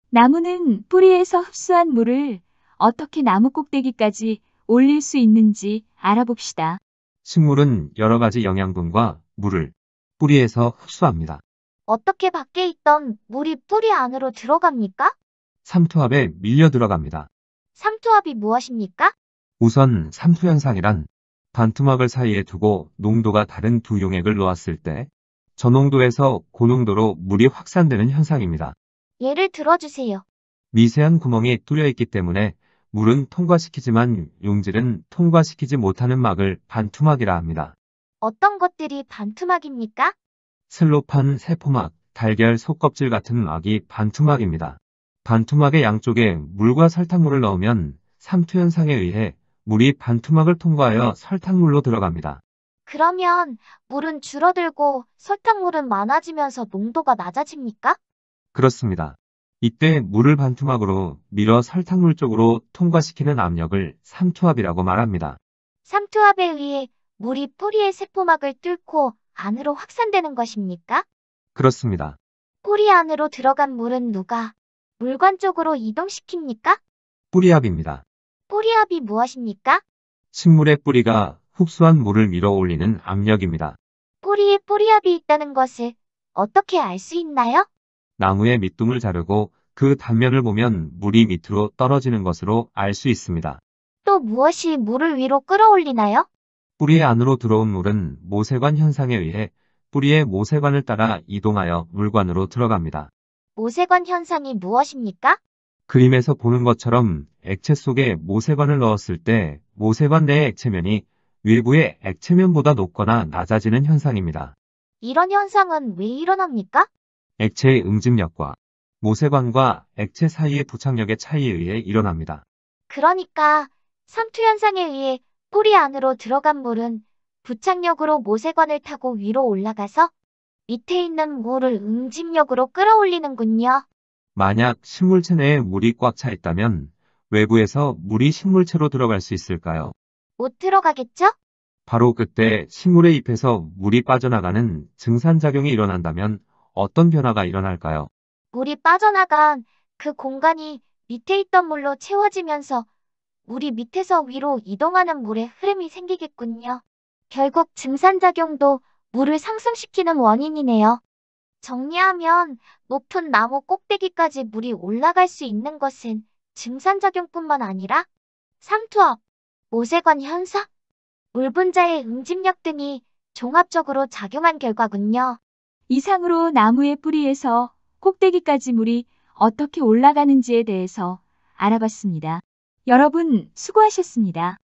나무는 뿌리에서 흡수한 물을 어떻게 나무 꼭대기까지 올릴 수 있는지 알아봅시다. 식물은 여러 가지 영양분과 물을 뿌리에서 흡수합니다. 어떻게 밖에 있던 물이 뿌리 안으로 들어갑니까? 삼투압에 밀려 들어갑니다. 삼투압이 무엇입니까? 우선 삼투현상이란 반투막을 사이에 두고 농도가 다른 두 용액을 놓았을 때 저농도에서 고농도로 물이 확산되는 현상입니다. 예를 들어주세요. 미세한 구멍이 뚫려 있기 때문에 물은 통과시키지만 용질은 통과시키지 못하는 막을 반투막이라 합니다. 어떤 것들이 반투막입니까? 셀로판, 세포막, 달걀 속껍질 같은 막이 반투막입니다. 반투막의 양쪽에 물과 설탕물을 넣으면 삼투현상에 의해 물이 반투막을 통과하여 설탕물로 들어갑니다. 그러면 물은 줄어들고 설탕물은 많아지면서 농도가 낮아집니까? 그렇습니다. 이때 물을 반투막으로 밀어 설탕물 쪽으로 통과시키는 압력을 삼투압이라고 말합니다. 삼투압에 의해 물이 뿌리의 세포막을 뚫고 안으로 확산되는 것입니까? 그렇습니다. 뿌리 안으로 들어간 물은 누가 물관 쪽으로 이동시킵니까? 뿌리압입니다. 뿌리압이 무엇입니까? 식물의 뿌리가 흡수한 물을 밀어 올리는 압력입니다. 뿌리에 뿌리압이 있다는 것을 어떻게 알 수 있나요? 나무의 밑둥을 자르고 그 단면을 보면 물이 밑으로 떨어지는 것으로 알 수 있습니다. 또 무엇이 물을 위로 끌어올리나요? 뿌리 안으로 들어온 물은 모세관 현상에 의해 뿌리의 모세관을 따라 이동하여 물관으로 들어갑니다. 모세관 현상이 무엇입니까? 그림에서 보는 것처럼 액체 속에 모세관을 넣었을 때 모세관 내의 액체면이 외부의 액체면보다 높거나 낮아지는 현상입니다. 이런 현상은 왜 일어납니까? 액체의 응집력과 모세관과 액체 사이의 부착력의 차이에 의해 일어납니다. 그러니까 삼투 현상에 의해 뿌리 안으로 들어간 물은 부착력으로 모세관을 타고 위로 올라가서 밑에 있는 물을 응집력으로 끌어올리는군요. 만약 식물체 내에 물이 꽉 차 있다면 외부에서 물이 식물체로 들어갈 수 있을까요? 못 들어가겠죠? 바로 그때 식물의 잎에서 물이 빠져나가는 증산작용이 일어난다면 어떤 변화가 일어날까요? 물이 빠져나간 그 공간이 밑에 있던 물로 채워지면서 물이 밑에서 위로 이동하는 물의 흐름이 생기겠군요. 결국 증산작용도 물을 상승시키는 원인이네요. 정리하면 높은 나무 꼭대기까지 물이 올라갈 수 있는 것은 증산작용뿐만 아니라 삼투압, 모세관 현상, 물 분자의 응집력 등이 종합적으로 작용한 결과군요. 이상으로 나무의 뿌리에서 꼭대기까지 물이 어떻게 올라가는지에 대해서 알아봤습니다. 여러분 수고하셨습니다.